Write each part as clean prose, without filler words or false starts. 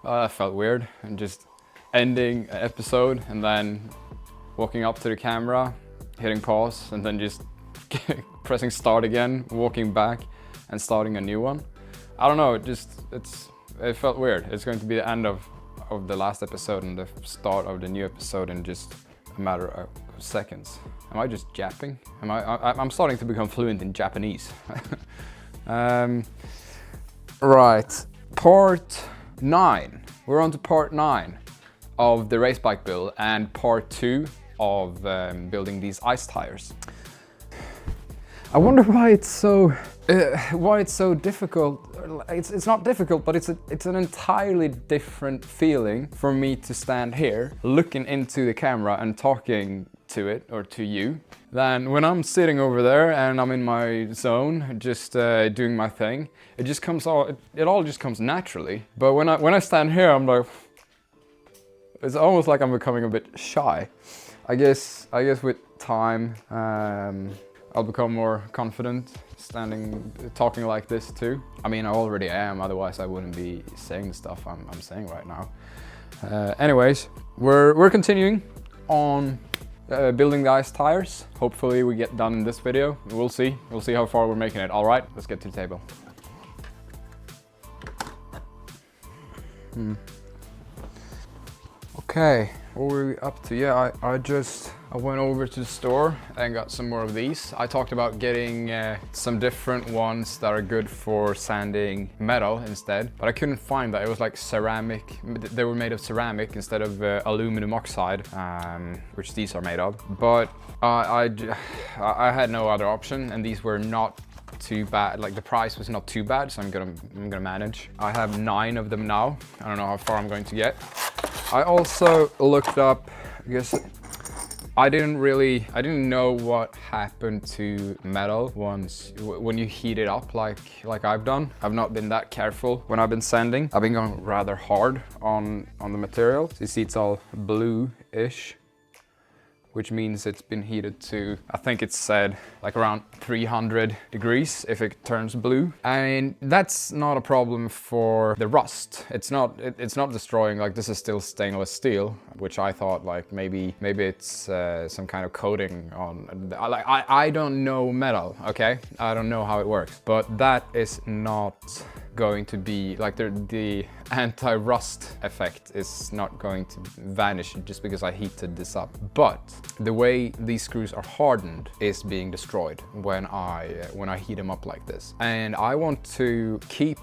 That felt weird, and just ending an episode and then walking up to the camera, hitting pause, and then just pressing start again, walking back and starting a new one. I don't know, it felt weird. It's going to be the end of the last episode and the start of the new episode in just a matter of seconds. Am I just japping? I'm starting to become fluent in Japanese. Right, part 9. We're on to part 9 of the race bike build and part 2 of building these ice tires. I wonder why it's so difficult. It's not difficult, but it's an entirely different feeling for me to stand here looking into the camera and talking to it or to you than when I'm sitting over there and I'm in my zone just doing my thing. It all just comes naturally. But when I stand here, I'm like, it's almost like I'm becoming a bit shy. I guess with time I'll become more confident talking like this too. I mean, I already am, otherwise I wouldn't be saying the stuff I'm saying right now. Anyways, we're continuing on building the ice tires. Hopefully we get done in this video. We'll see how far we're making it. All right, let's get to the table. Okay, what were we up to? Yeah, I went over to the store and got some more of these. I talked about getting some different ones that are good for sanding metal instead, but I couldn't find that. It was like ceramic. They were made of ceramic instead of aluminum oxide, which these are made of. But I had no other option, and these were not too bad. Like, the price was not too bad, so I'm gonna manage. I have 9 of them now. I don't know how far I'm going to get. I also looked up, I guess, I didn't know what happened to metal when you heat it up like I've done. I've not been that careful when I've been sanding. I've been going rather hard on the material. So you see it's all blue-ish, which means it's been heated to, I think it's said, like around 300 degrees if it turns blue. And that's not a problem for the rust. It's not destroying, like this is still stainless steel, which I thought like maybe it's some kind of coating on, I don't know metal, okay? I don't know how it works, but that is not going to be, like the anti-rust effect is not going to vanish just because I heated this up. But the way these screws are hardened is being destroyed when I heat them up like this. And I want to keep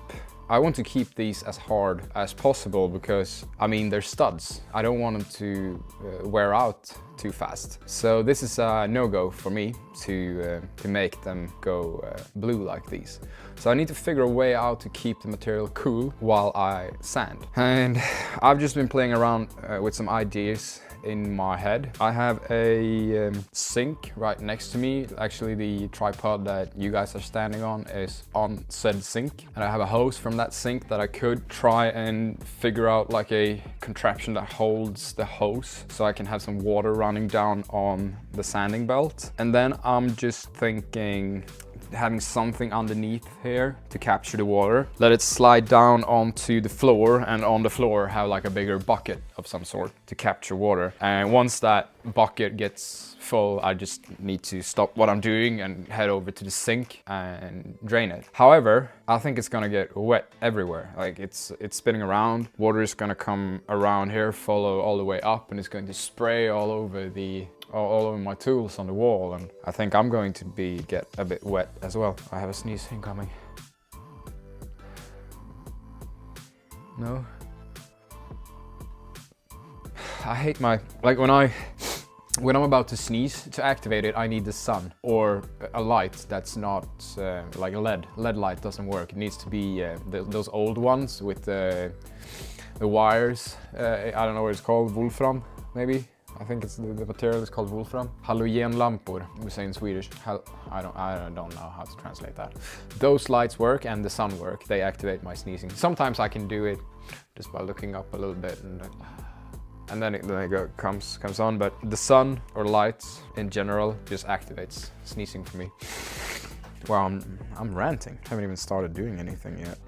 these as hard as possible because, I mean, they're studs. I don't want them to wear out too fast. So this is a no-go for me to make them go blue like these. So I need to figure a way out to keep the material cool while I sand. And I've just been playing around with some ideas in my head. I have a sink right next to me. Actually, the tripod that you guys are standing on is on said sink. And I have a hose from that sink that I could try and figure out like a contraption that holds the hose so I can have some water running down on the sanding belt. And then I'm just thinking having something underneath here to capture the water, let it slide down onto the floor, and on the floor have like a bigger bucket of some sort to capture water. And once that bucket gets full, I just need to stop what I'm doing and head over to the sink and drain it. However, I think it's gonna get wet everywhere. Like it's spinning around, water is gonna come around here, follow all the way up, and it's going to spray all over my tools on the wall, and I think I'm going to get a bit wet as well. I have a sneeze incoming. No? I hate when I'm about to sneeze, to activate it, I need the sun or a light that's not like a LED. LED light doesn't work. It needs to be those old ones with the wires. I don't know what it's called, Wolfram, maybe? I think it's the material is called Wolfram. Halogenlampor, we say in Swedish. I don't know how to translate that. Those lights work and the sun work. They activate my sneezing. Sometimes I can do it just by looking up a little bit and then it comes on. But the sun or lights in general just activates sneezing for me. Wow, I'm ranting. I haven't even started doing anything yet.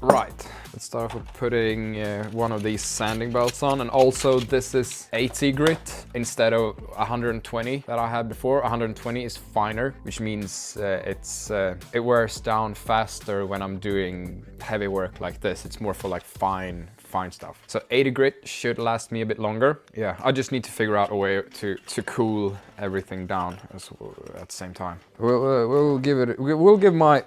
Right, let's start off with putting one of these sanding belts on, and also this is 80 grit instead of 120 that I had before. 120 is finer, which means it wears down faster when I'm doing heavy work like this. It's more for like fine stuff. So 80 grit should last me a bit longer. Yeah, I just need to figure out a way to cool everything down at the same time. We'll give my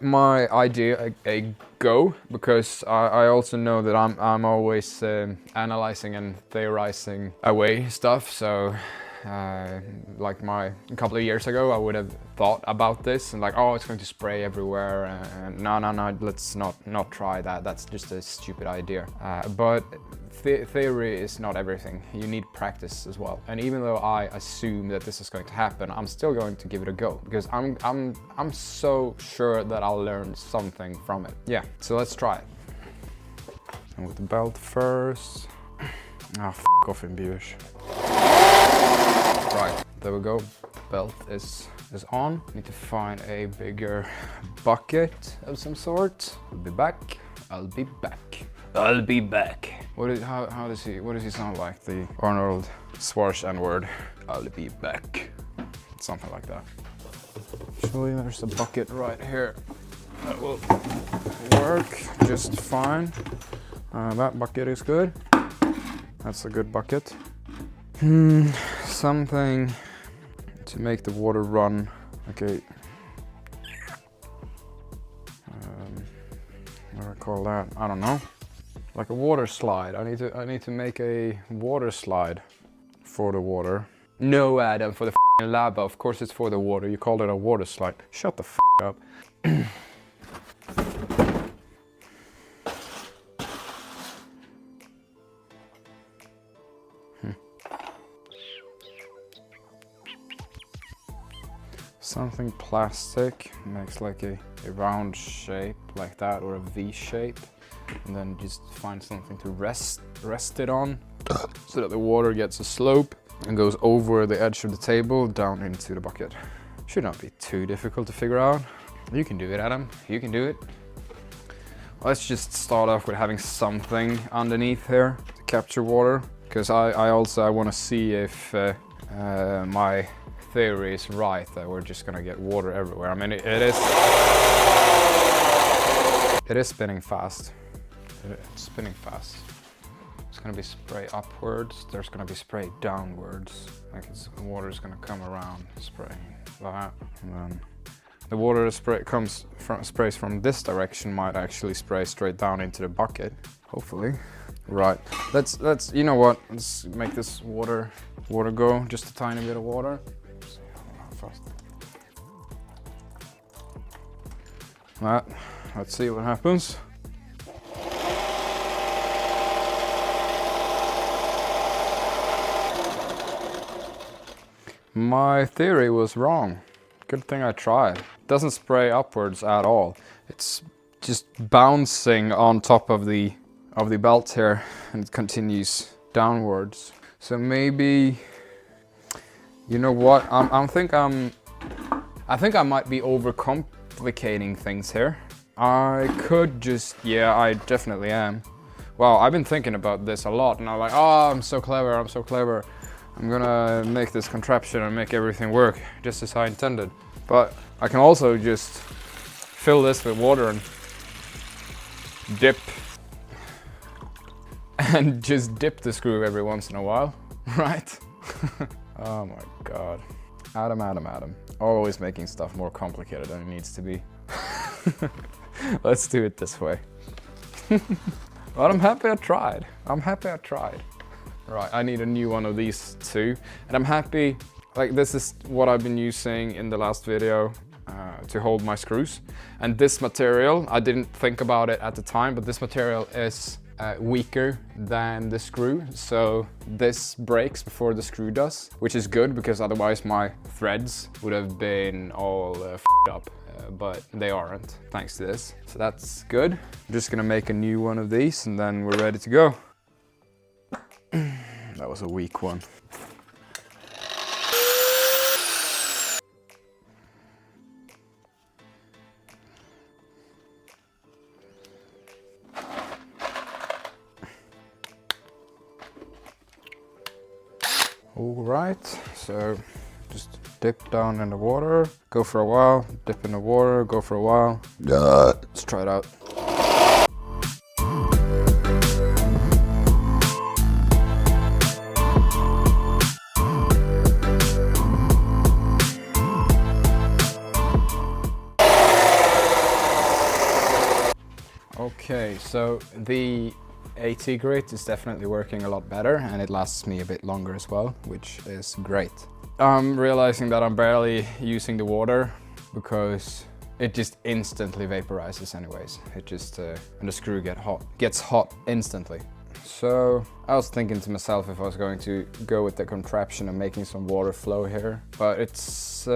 idea a go, because I also know that I'm always analyzing and theorizing away stuff. So like a couple of years ago, I would have thought about this and like, oh, it's going to spray everywhere, and no, let's not try that. That's just a stupid idea. But theory is not everything. You need practice as well. And even though I assume that this is going to happen, I'm still going to give it a go, because I'm so sure that I'll learn something from it. Yeah, so let's try it. And with the belt first. Ah, f off in viewers. Right, there we go. Belt is on. Need to find a bigger bucket of some sort. I'll be back. I'll be back. I'll be back. What does he sound like? The Arnold Schwarzenegger. I'll be back. Something like that. Actually, there's a bucket right here. That will work just fine. That bucket is good. That's a good bucket. Something to make the water run. Okay. What do I call that? I don't know. Like a water slide. I need to make a water slide for the water. No, Adam, for the lava. Of course it's for the water. You called it a water slide. Shut the up. Something plastic makes like a round shape like that, or a V shape, and then just find something to rest it on so that the water gets a slope and goes over the edge of the table down into the bucket. Should not be too difficult to figure out. You can do it, Adam. You can do it. Let's just start off with having something underneath here to capture water, because I also want to see if my theory is right, that we're just gonna get water everywhere. I mean, it is spinning fast. It's spinning fast. It's gonna be spray upwards. There's gonna be spray downwards. Like water is gonna come around, spraying like that, and then the water that sprays from this direction might actually spray straight down into the bucket. Hopefully. Right. Let's. You know what? Let's make this water go. Just a tiny bit of water. Fast. Let's see what happens. My theory was wrong. Good thing I tried. It doesn't spray upwards at all. It's just bouncing on top of the belt here, and it continues downwards. So maybe, you know what? I think I might be overcomplicating things here. I could just, yeah, I definitely am. Wow, I've been thinking about this a lot, and I'm like, oh, I'm so clever, I'm so clever. I'm gonna make this contraption and make everything work just as I intended. But I can also just fill this with water and dip. And just dip the screw every once in a while, right? Oh my god. Adam. Always making stuff more complicated than it needs to be. Let's do it this way. But I'm happy I tried. Right, I need a new one of these too. And I'm happy, like this is what I've been using in the last video to hold my screws. And this material, I didn't think about it at the time, but this material is weaker than the screw, so this breaks before the screw does, which is good because otherwise my threads would have been all f***ed up, but they aren't thanks to this, so that's good. I'm just gonna make a new one of these and then we're ready to go. That was a weak one. All right, so just dip down in the water, go for a while, dip in the water, go for a while. Let's try it out. Okay, so the AT grit is definitely working a lot better, and it lasts me a bit longer as well, which is great. I'm realizing that I'm barely using the water because it just instantly vaporizes anyways. It just, and the screw gets hot instantly. So I was thinking to myself if I was going to go with the contraption and making some water flow here, but it's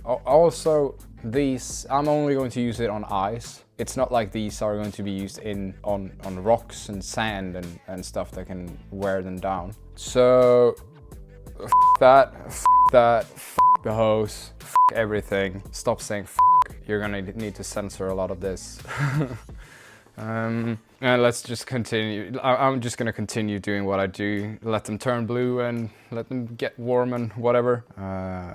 also these, I'm only going to use it on ice. It's not like these are going to be used on rocks and sand and stuff that can wear them down. So f the hose, everything. Stop saying f. You're gonna need to censor a lot of this. And let's just continue. I'm just gonna continue doing what I do. Let them turn blue and let them get warm and whatever.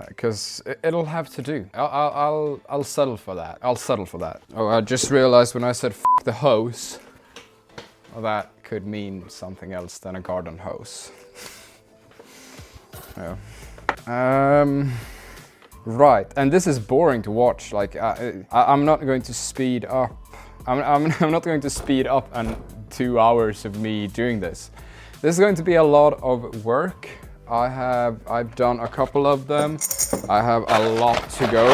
Because it'll have to do. I'll settle for that. I'll settle for that. Oh, I just realized when I said f the hose, well, that could mean something else than a garden hose. Yeah. Right, and this is boring to watch. Like I'm not going to speed up. I'm not going to speed up on 2 hours of me doing this. This is going to be a lot of work. I've done a couple of them. I have a lot to go,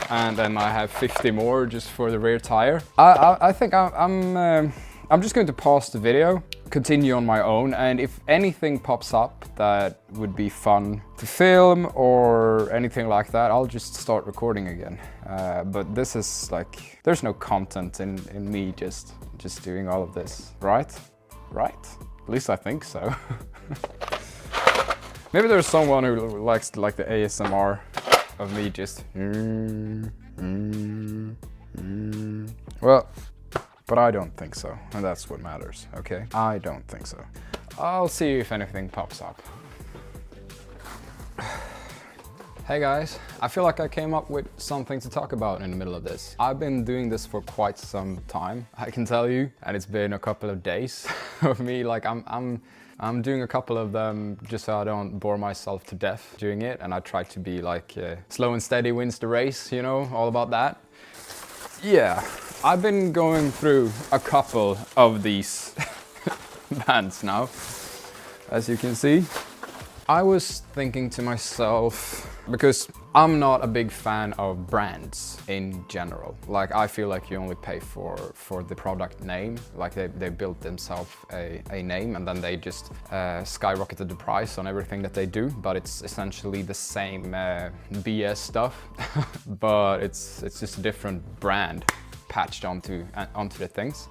and then I have 50 more just for the rear tire. I think I'm just going to pause the video, continue on my own, and if anything pops up that would be fun to film or anything like that, I'll just start recording again. But this is like, there's no content in me just doing all of this, right? Right? At least I think so. Maybe there's someone who likes the ASMR of me just well, but I don't think so, and that's what matters, okay? I don't think so. I'll see if anything pops up. Hey guys, I feel like I came up with something to talk about in the middle of this. I've been doing this for quite some time, I can tell you, and it's been a couple of days of me, like I'm doing a couple of them just so I don't bore myself to death doing it, and I try to be like slow and steady wins the race, you know, all about that. Yeah, I've been going through a couple of these bands now, as you can see. I was thinking to myself, because I'm not a big fan of brands in general. Like, I feel like you only pay for the product name. Like they built themselves a name, and then they just skyrocketed the price on everything that they do. But it's essentially the same BS stuff, but it's just a different brand patched onto the things.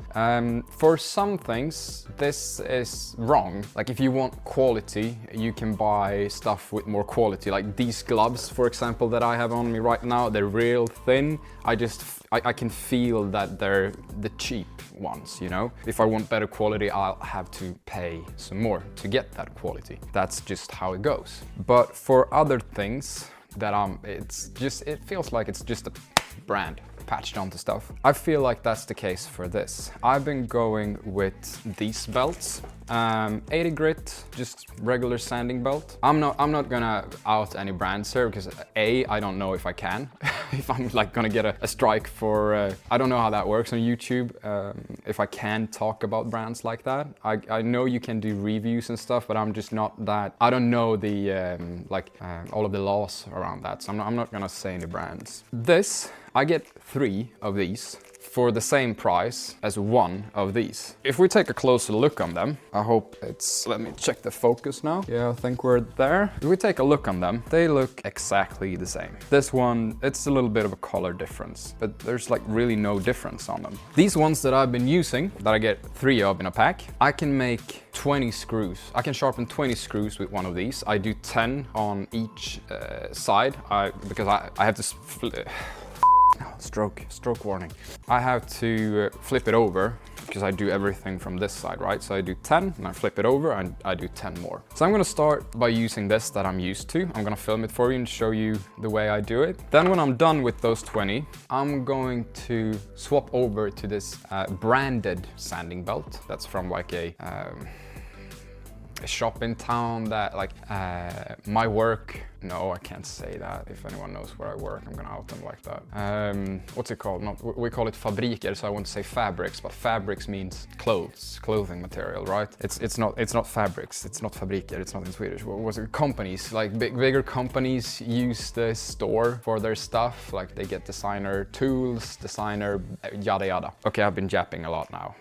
For some things, this is wrong. Like, if you want quality, you can buy stuff with more quality. Like these gloves, for example, that I have on me right now, they're real thin. I can feel that they're the cheap ones, you know? If I want better quality, I'll have to pay some more to get that quality. That's just how it goes. But for other things that it feels like it's just a brand patched onto stuff. I feel like that's the case for this. I've been going with these belts. 80 grit, just regular sanding belt. I'm not gonna out any brands here because I don't know if I can. If I'm like gonna get a strike for, I don't know how that works on YouTube. If I can talk about brands like that. I know you can do reviews and stuff, but I'm just not that, I don't know the, all of the laws around that. So I'm not gonna say any brands. This, I get 3 of these for the same price as 1 of these. If we take a closer look on them, I hope it's, let me check the focus now. Yeah, I think we're there. If we take a look on them, they look exactly the same. This one, it's a little bit of a color difference, but there's like really no difference on them. These ones that I've been using, that I get 3 of in a pack, I can make 20 screws. I can sharpen 20 screws with one of these. I do 10 on each side because I have to split. stroke warning. I have to flip it over because I do everything from this side, right? So I do 10 and I flip it over and I do 10 more. So I'm gonna start by using this that I'm used to. I'm gonna film it for you and show you the way I do it. Then when I'm done with those 20, I'm going to swap over to this branded sanding belt. That's from like a shop in town that like my work. No, I can't say that. If anyone knows where I work, I'm gonna out them like that. What's it called? We call it fabriker, so I want to say fabrics, but fabrics means clothing material, right? It's not fabrics. It's not fabriker. It's not in Swedish. What was it? Companies, like bigger companies use this store for their stuff. Like they get designer tools, designer yada yada. Okay, I've been japping a lot now.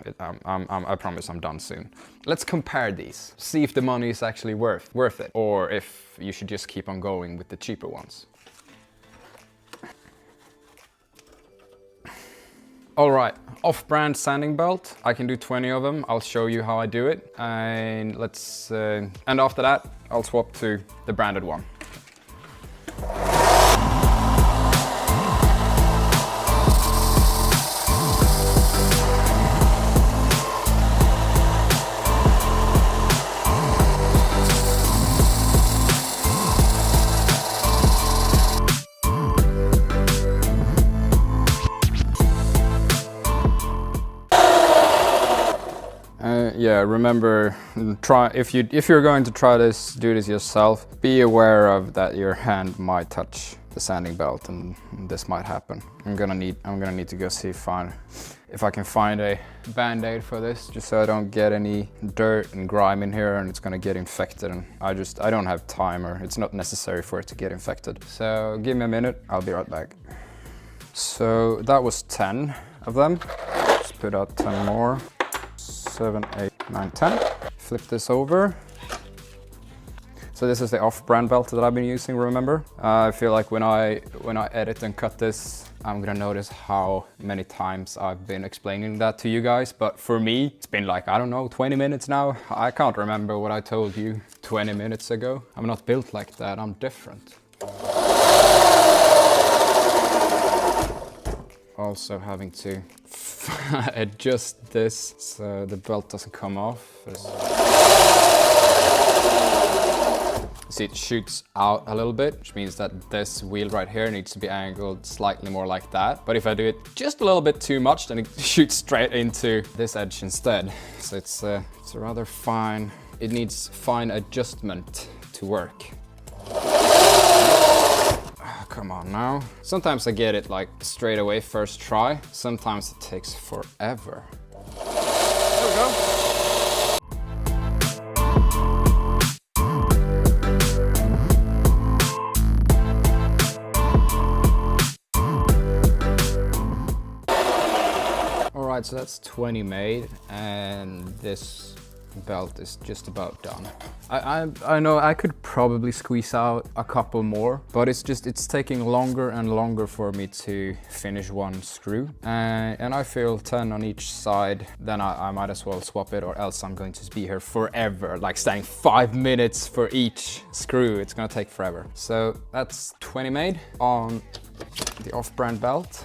I promise I'm done soon. Let's compare these. See if the money is actually worth it, or if you should just keep on going with the cheaper ones. All right, off-brand sanding belt. I can do 20 of them. I'll show you how I do it, and and after that, I'll swap to the branded one. Yeah, remember, if you're going to try this, do this yourself. Be aware of that your hand might touch the sanding belt, and this might happen. I'm gonna need to go see if I can find a band-aid for this, just so I don't get any dirt and grime in here, and it's gonna get infected. And I don't have time, or it's not necessary for it to get infected. So give me a minute. I'll be right back. So that was 10 of them. Let's put out 10 more. 7, 8, 9, 10. Flip this over. So this is the off-brand belt that I've been using, remember? I feel like when I edit and cut this, I'm gonna notice how many times I've been explaining that to you guys. But for me, it's been like, I don't know, 20 minutes now. I can't remember what I told you 20 minutes ago. I'm not built like that, I'm different. Also having to adjust this so the belt doesn't come off. See, it shoots out a little bit, which means that this wheel right here needs to be angled slightly more like that. But if I do it just a little bit too much, then it shoots straight into this edge instead. So it's a rather fine, it needs fine adjustment to work. Come on now. Sometimes I get it like straight away first try. Sometimes it takes forever. There we go. All right, so that's 20 made, and this belt is just about done. I know I could probably squeeze out a couple more, but it's taking longer and longer for me to finish one screw. And I feel 10 on each side, then I might as well swap it, or else I'm going to be here forever, like staying 5 minutes for each screw. It's gonna take forever. So that's 20 made on the off-brand belt.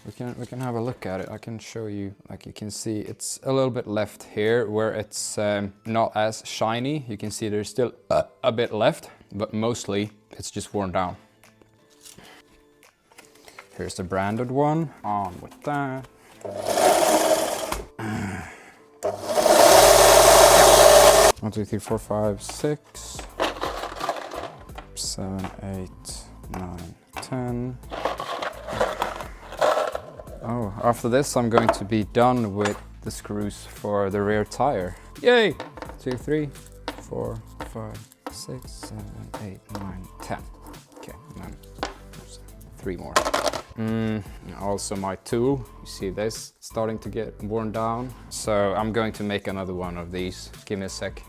We can have a look at it. I can show you, like you can see, it's a little bit left here where it's not as shiny. You can see there's still a bit left, but mostly it's just worn down. Here's the branded one, on with that. 1, 2, 3, 4, 5, 6, 7, 8, 9, 10. Oh, after this I'm going to be done with the screws for the rear tire. Yay! 2, 3, 4, 5, 6, 7, 8, 9, 10. Okay, and then there's 3 more. Also my tool, you see this starting to get worn down. So I'm going to make another one of these. Give me a sec.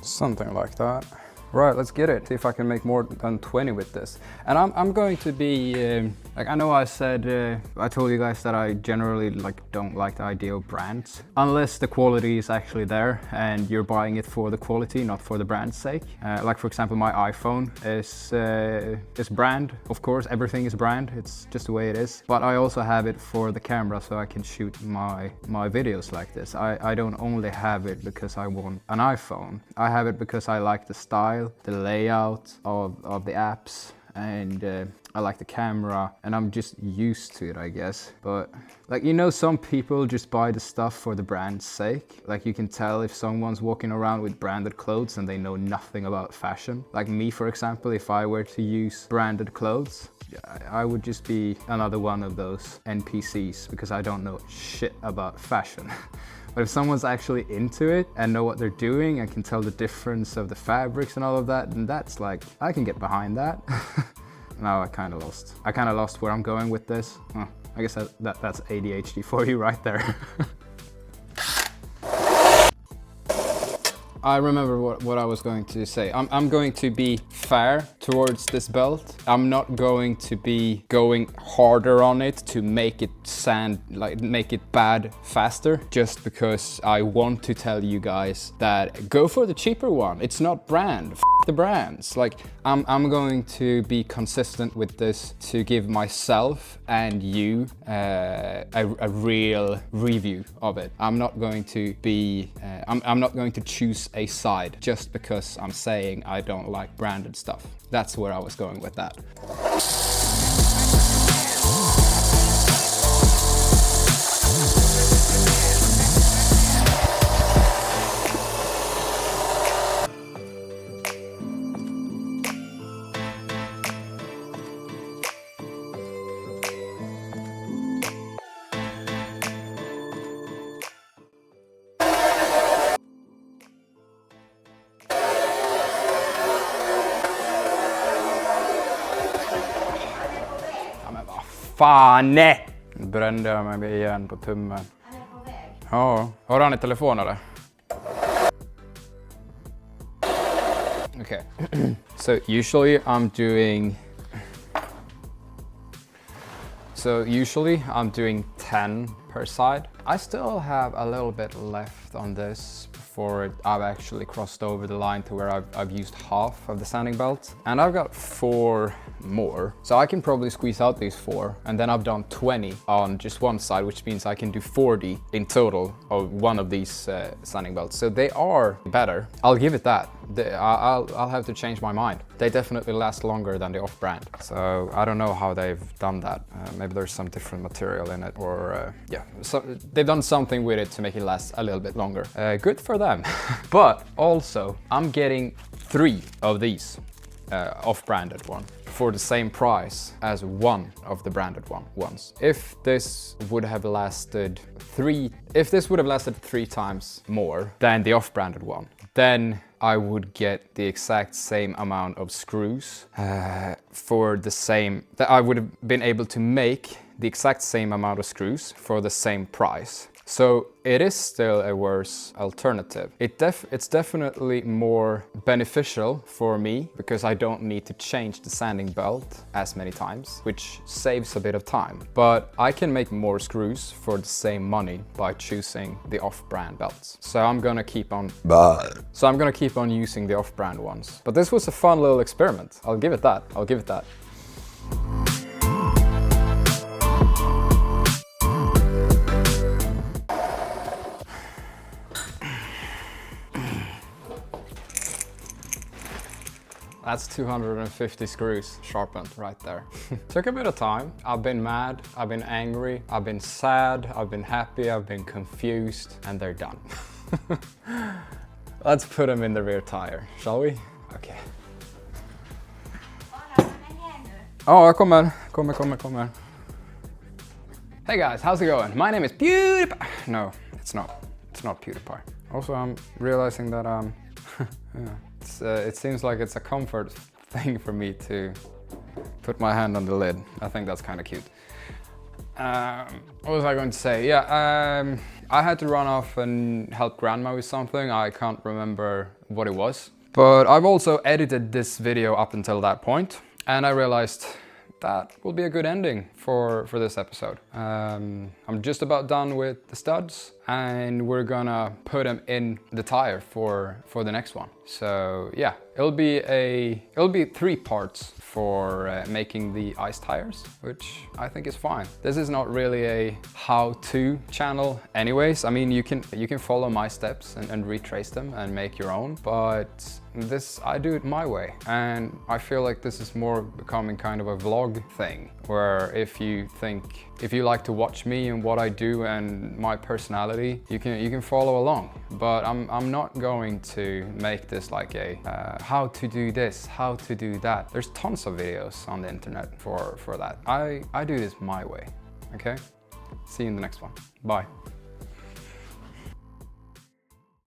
Something like that. Right, let's get it. See if I can make more than 20 with this. And I'm going to be, like, I know I said, I told you guys that I generally don't like the idea of brands. Unless the quality is actually there and you're buying it for the quality, not for the brand's sake. Like for example, my iPhone is brand. Of course, everything is brand. It's just the way it is. But I also have it for the camera so I can shoot my videos like this. I don't only have it because I want an iPhone. I have it because I like the style, the layout of the apps, and I like the camera, and I'm just used to it, I guess. But like, you know, some people just buy the stuff for the brand's sake. Like, you can tell if someone's walking around with branded clothes and they know nothing about fashion. Like me, for example, if I were to use branded clothes, I would just be another one of those NPCs because I don't know shit about fashion. But if someone's actually into it and know what they're doing and can tell the difference of the fabrics and all of that, then that's like, I can get behind that. No, I kind of lost where I'm going with this. I guess that's ADHD for you right there. I remember what I was going to say. I'm going to be fair towards this belt. I'm not going to be going harder on it to make it make it bad faster, just because I want to tell you guys that go for the cheaper one. It's not brand. F the brands. Like, I'm going to be consistent with this to give myself and you a real review of it. I'm not going to be I'm not going to choose a side just because I'm saying I don't like branded stuff. That's where I was going with that. Fan! Nu brände jag mig igen på tummen. Han är på väg. Ja, har han i telefon eller? Okay. So usually I'm doing 10 per side. I still have a little bit left on this before I've actually crossed over the line to where I've used half of the sanding belt. And I've got 4 more. So I can probably squeeze out these 4, and then I've done 20 on just one side, which means I can do 40 in total of one of these sanding belts. So they are better. I'll give it that. I'll have to change my mind. They definitely last longer than the off-brand. So I don't know how they've done that. Maybe there's some different material in it, or yeah, so they've done something with it to make it last a little bit longer. Good for them. But also, I'm getting 3 of these off-branded one for the same price as one of the branded ones. If this would have lasted 3 times more than the off-branded one, then I would get the exact same amount of screws for the same, that I would have been able to make the exact same amount of screws for the same price. So it is still a worse alternative. It's definitely more beneficial for me because I don't need to change the sanding belt as many times, which saves a bit of time. But I can make more screws for the same money by choosing the off-brand belts. So I'm gonna keep on using the off-brand ones. But this was a fun little experiment. I'll give it that. That's 250 screws sharpened right there. Took a bit of time. I've been mad, I've been angry, I've been sad, I've been happy, I've been confused, and they're done. Let's put them in the rear tire, shall we? Okay. Oh, jag kommer. Hey guys, how's it going? My name is PewDiePie. No, it's not. It's not PewDiePie. Also, I'm realizing that yeah. It seems like it's a comfort thing for me to put my hand on the lid. I think that's kind of cute. What was I going to say? Yeah, I had to run off and help grandma with something. I can't remember what it was. But I've also edited this video up until that point, and I realized that will be a good ending for this episode. I'm just about done with the studs, and we're gonna put them in the tire for the next one. So yeah, it'll be 3 parts for making the ice tires, which I think is fine. This is not really a how-to channel anyways. I mean, you can follow my steps and retrace them and make your own, but I do it my way. And I feel like this is more becoming kind of a vlog thing, where if you like to watch me and what I do and my personality, you can follow along. But I'm not going to make this like a how to do this, how to do that. There's tons of videos on the internet for that. I do this my way, okay? See you in the next one. Bye.